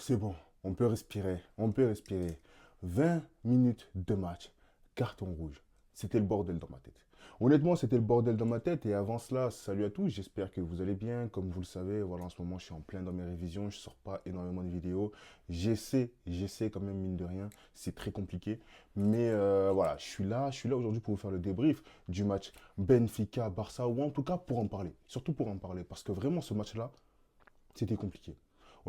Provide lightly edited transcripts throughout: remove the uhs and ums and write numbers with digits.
c'est bon, on peut respirer, on peut respirer. 20 minutes de match, carton rouge. C'était le bordel dans ma tête. Honnêtement, c'était le bordel dans ma tête. Et avant cela, salut à tous, j'espère que vous allez bien. Comme vous le savez, voilà, en ce moment, je suis en plein dans mes révisions. Je ne sors pas énormément de vidéos. J'essaie quand même, mine de rien. C'est très compliqué. Mais voilà, je suis là aujourd'hui pour vous faire le débrief du match Benfica-Barça, ou en tout cas pour en parler. Surtout pour en parler. Parce que vraiment, ce match-là, c'était compliqué.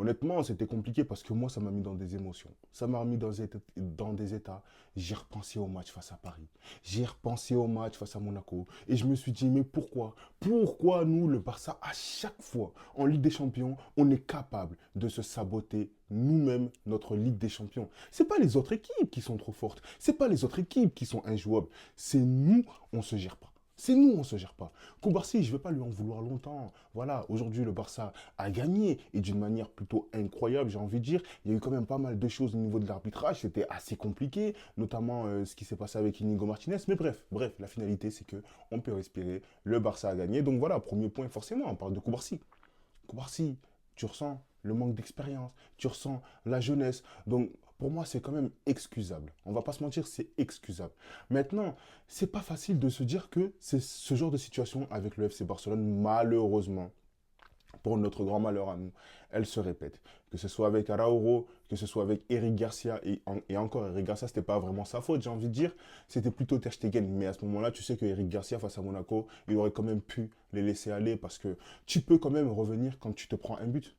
Honnêtement, c'était compliqué parce que moi, ça m'a mis dans des émotions. Ça m'a mis dans des états. J'ai repensé au match face à Paris. J'ai repensé au match face à Monaco. Et je me suis dit, mais pourquoi? Pourquoi nous, le Barça, à chaque fois, en Ligue des Champions, on est capable de se saboter nous-mêmes notre Ligue des Champions? C'est pas les autres équipes qui sont trop fortes. C'est pas les autres équipes qui sont injouables. C'est nous, on se gère pas. C'est nous, on ne se gère pas. Koubarsi, je ne vais pas lui en vouloir longtemps. Voilà, aujourd'hui, le Barça a gagné et d'une manière plutôt incroyable, j'ai envie de dire. Il y a eu quand même pas mal de choses au niveau de l'arbitrage. C'était assez compliqué, notamment ce qui s'est passé avec Inigo Martinez. Mais bref, la finalité, c'est que on peut respirer. Le Barça a gagné. Donc voilà, premier point, forcément, on parle de Koubarsi. Koubarsi, tu ressens le manque d'expérience, tu ressens la jeunesse. Donc, pour moi, c'est quand même excusable. On va pas se mentir, c'est excusable. Maintenant, c'est pas facile de se dire que c'est ce genre de situation avec le FC Barcelone, malheureusement, pour notre grand malheur à nous, elle se répète. Que ce soit avec Arauro, que ce soit avec Eric Garcia, et encore, Eric Garcia, c'était pas vraiment sa faute, j'ai envie de dire, c'était plutôt Ter Stegen. Mais à ce moment-là, tu sais que Eric Garcia, face à Monaco, il aurait quand même pu les laisser aller parce que tu peux quand même revenir quand tu te prends un but.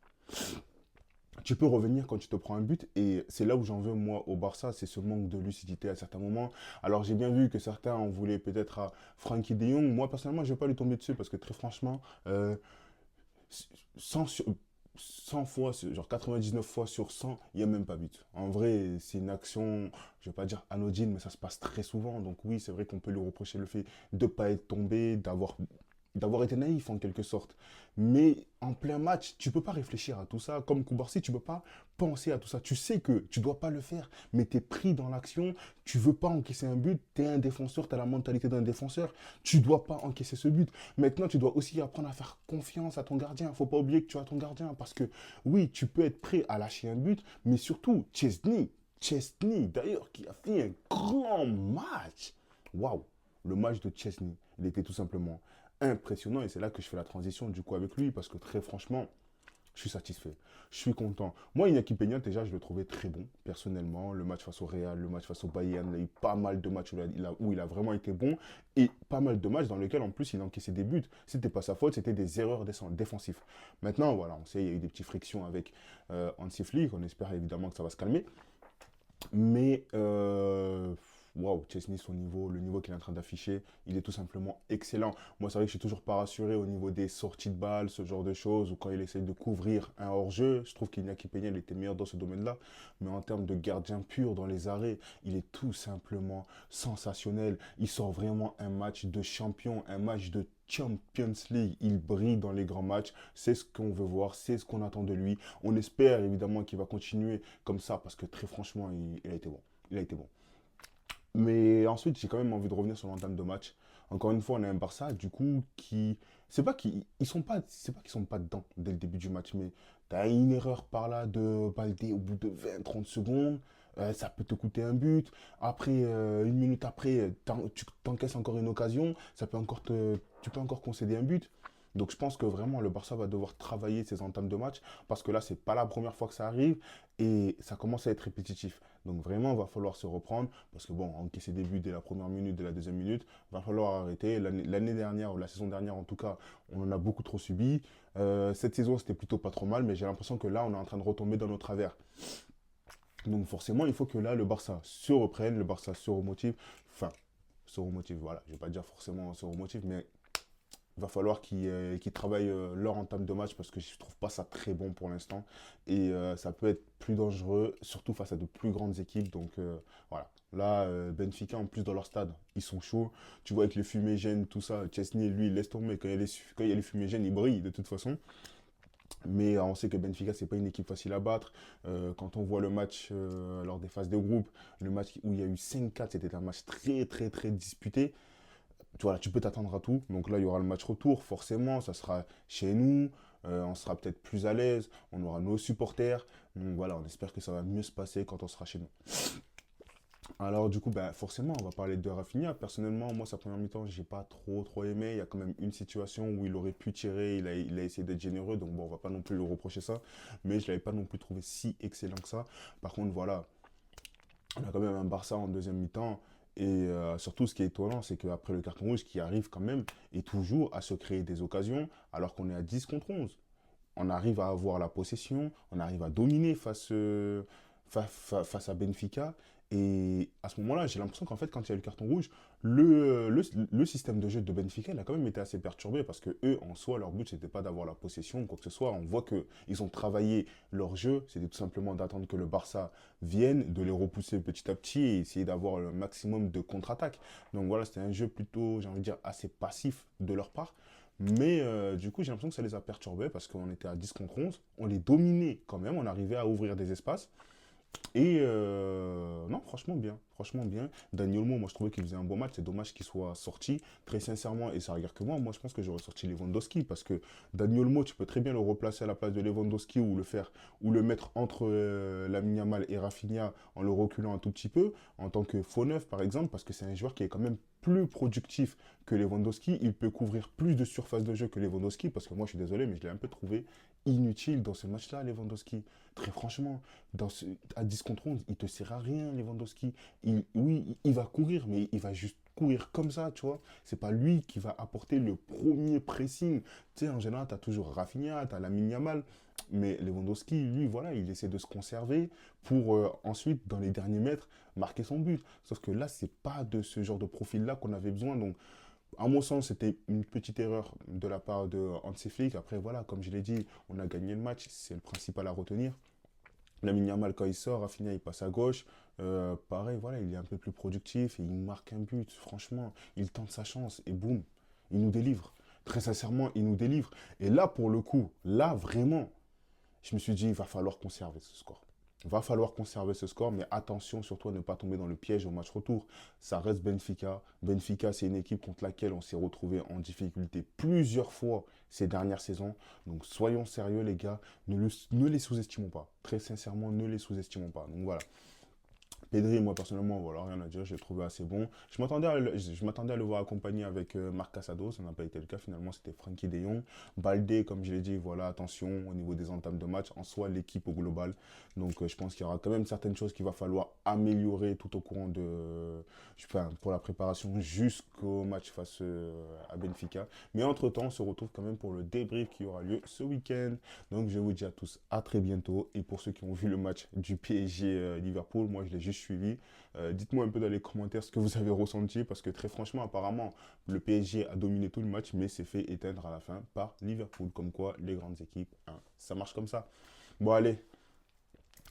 Tu peux revenir quand tu te prends un but et c'est là où j'en veux moi au Barça, c'est ce manque de lucidité à certains moments. Alors j'ai bien vu que certains en voulaient peut-être à Frankie de Jong. Moi personnellement, je ne vais pas lui tomber dessus parce que très franchement, 100, 100 fois, genre 99 fois sur 100, il n'y a même pas but. En vrai, c'est une action, je ne vais pas dire anodine, mais ça se passe très souvent. Donc oui, c'est vrai qu'on peut lui reprocher le fait de ne pas être tombé, d'avoir été naïf en quelque sorte. Mais en plein match, tu peux pas réfléchir à tout ça. Comme Koubarsi, tu peux pas penser à tout ça. Tu sais que tu dois pas le faire, mais tu es pris dans l'action. Tu veux pas encaisser un but. Tu es un défenseur, tu as la mentalité d'un défenseur. Tu dois pas encaisser ce but. Maintenant, tu dois aussi apprendre à faire confiance à ton gardien. Faut pas oublier que tu as ton gardien. Parce que oui, tu peux être prêt à lâcher un but, mais surtout, Chesney, d'ailleurs, qui a fait un grand match. Waouh! Le match de Chesney, il était tout simplement impressionnant et c'est là que je fais la transition du coup avec lui parce que très franchement, je suis satisfait. Je suis content. Moi, Iñaki Peña, déjà, je le trouvais très bon, personnellement. Le match face au Real, le match face au Bayern, il a eu pas mal de matchs où il a vraiment été bon et pas mal de matchs dans lesquels, en plus, il a encaissé des buts. C'était pas sa faute, c'était des erreurs défensives. Maintenant, voilà, on sait, il y a eu des petites frictions avec Hansi Flick. On espère évidemment que ça va se calmer. Mais, waouh, Chesney, son niveau, le niveau qu'il est en train d'afficher, il est tout simplement excellent. Moi, c'est vrai que je suis toujours pas rassuré au niveau des sorties de balles, ce genre de choses, ou quand il essaye de couvrir un hors-jeu. Je trouve qu'Iñaki Peña, il était meilleur dans ce domaine-là. Mais en termes de gardien pur dans les arrêts, il est tout simplement sensationnel. Il sort vraiment un match de champion, un match de Champions League. Il brille dans les grands matchs. C'est ce qu'on veut voir, c'est ce qu'on attend de lui. On espère évidemment qu'il va continuer comme ça parce que très franchement, il a été bon. Il a été bon. Mais ensuite, j'ai quand même envie de revenir sur l'entame de match. Encore une fois, on a un Barça, du coup, qui. C'est pas qu'ils ils sont pas, c'est pas qu'ils sont pas dedans dès le début du match, mais t'as une erreur par là de Baldé au bout de 20-30 secondes. Ça peut te coûter un but. Après, une minute après, tu t'encaisses encore une occasion. Tu peux encore concéder un but. Donc je pense que vraiment le Barça va devoir travailler ses entames de match parce que là, c'est pas la première fois que ça arrive et ça commence à être répétitif. Donc vraiment, il va falloir se reprendre parce que bon, encaisser des buts dès la première minute, dès la deuxième minute, il va falloir arrêter. L'année dernière, ou la saison dernière en tout cas, on en a beaucoup trop subi. Cette saison, c'était plutôt pas trop mal, mais j'ai l'impression que là, on est en train de retomber dans nos travers. Donc forcément, il faut que là, le Barça se reprenne, le Barça se remotive. Enfin, se remotive, voilà. Je ne vais pas dire forcément se remotive, mais il va falloir qu'ils travaillent leur entame de match parce que je ne trouve pas ça très bon pour l'instant. Et ça peut être plus dangereux, surtout face à de plus grandes équipes. Donc voilà. Là, Benfica, en plus, dans leur stade, ils sont chauds. Tu vois, avec les fumigènes, tout ça, Chesney, lui, il laisse tomber. Quand il y a les fumigènes, il brille de toute façon. Mais on sait que Benfica, c'est pas une équipe facile à battre. Quand on voit le match lors des phases de groupe, le match où il y a eu 5-4, c'était un match très, très, très disputé. Tu vois, là, tu peux t'attendre à tout. Donc là, il y aura le match retour, forcément, ça sera chez nous. on sera peut-être plus à l'aise, on aura nos supporters. Donc voilà, on espère que ça va mieux se passer quand on sera chez nous. Alors du coup, ben, forcément, on va parler de Rafinha. Personnellement, moi, sa première mi-temps, j'ai pas trop aimé. Il y a quand même une situation où il aurait pu tirer, il a essayé d'être généreux, donc bon, on va pas non plus lui reprocher ça. Mais je l'avais pas non plus trouvé si excellent que ça. Par contre, voilà, on a quand même un Barça en deuxième mi-temps. Et surtout, ce qui est étonnant, c'est qu'après le carton rouge qui arrive quand même, et toujours à se créer des occasions, alors qu'on est à 10 contre 11. On arrive à avoir la possession, on arrive à dominer face à Benfica. Et à ce moment-là, j'ai l'impression qu'en fait, quand il y a eu le carton rouge, le système de jeu de Benfica, il a quand même été assez perturbé parce que eux, en soi, leur but, c'était pas d'avoir la possession ou quoi que ce soit. On voit qu'ils ont travaillé leur jeu, c'était tout simplement d'attendre que le Barça vienne, de les repousser petit à petit et essayer d'avoir le maximum de contre-attaque. Donc voilà, c'était un jeu plutôt, j'ai envie de dire, assez passif de leur part. Mais du coup, j'ai l'impression que ça les a perturbés parce qu'on était à 10 contre 11. On les dominait quand même. On arrivait à ouvrir des espaces. Et non, franchement bien. Franchement bien. Daniel Olmo, moi je trouvais qu'il faisait un bon match. C'est dommage qu'il soit sorti. Très sincèrement, et ça regarde que moi je pense que j'aurais sorti Lewandowski parce que Daniel Olmo, tu peux très bien le replacer à la place de Lewandowski ou le faire ou le mettre entre Lamine Yamal et Rafinha en le reculant un tout petit peu en tant que faux neuf par exemple parce que c'est un joueur qui est quand même plus productif que Lewandowski. Il peut couvrir plus de surface de jeu que Lewandowski parce que moi je suis désolé mais je l'ai un peu trouvé inutile dans ce match-là, Lewandowski. Très franchement, à 10 contre 11, il te sert à rien, Lewandowski. Oui, il va courir, mais il va juste courir comme ça, tu vois. C'est pas lui qui va apporter le premier pressing. Tu sais, en général, tu as toujours Rafinha, tu as Lamine Yamal. Mais Lewandowski, lui, voilà, il essaie de se conserver pour ensuite, dans les derniers mètres, marquer son but. Sauf que là, c'est pas de ce genre de profil-là qu'on avait besoin. Donc, à mon sens, c'était une petite erreur de la part de Hansi Flick. Après, voilà, comme je l'ai dit, on a gagné le match. C'est le principal à retenir. Lamine Yamal, quand il sort, Rafinha, il passe à gauche. Pareil, voilà, il est un peu plus productif et il marque un but. Franchement, il tente sa chance et boum, il nous délivre. Très sincèrement, il nous délivre. Et là, pour le coup, là, vraiment, je me suis dit, il va falloir conserver ce score. Il va falloir conserver ce score, mais attention surtout à ne pas tomber dans le piège au match retour. Ça reste Benfica. Benfica, c'est une équipe contre laquelle on s'est retrouvé en difficulté plusieurs fois ces dernières saisons. Donc soyons sérieux les gars, ne les sous-estimons pas. Très sincèrement, ne les sous-estimons pas. Donc voilà. Pedri, moi personnellement, voilà, rien à dire, je l'ai trouvé assez bon. Je m'attendais à le voir accompagné avec Marc Casado, ça n'a pas été le cas, finalement c'était Frankie de Jong. Balde, comme je l'ai dit, voilà, attention au niveau des entames de match, en soi l'équipe au global. Donc je pense qu'il y aura quand même certaines choses qu'il va falloir améliorer tout au courant enfin, pour la préparation jusqu'au match face à Benfica. Mais entre-temps, on se retrouve quand même pour le débrief qui aura lieu ce week-end. Donc je vous dis à tous à très bientôt. Et pour ceux qui ont vu le match du PSG Liverpool, moi je l'ai juste suivi. Dites-moi un peu dans les commentaires ce que vous avez ressenti parce que très franchement, apparemment, le PSG a dominé tout le match, mais s'est fait éteindre à la fin par Liverpool. Comme quoi, les grandes équipes, hein, ça marche comme ça. Bon, allez,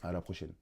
à la prochaine.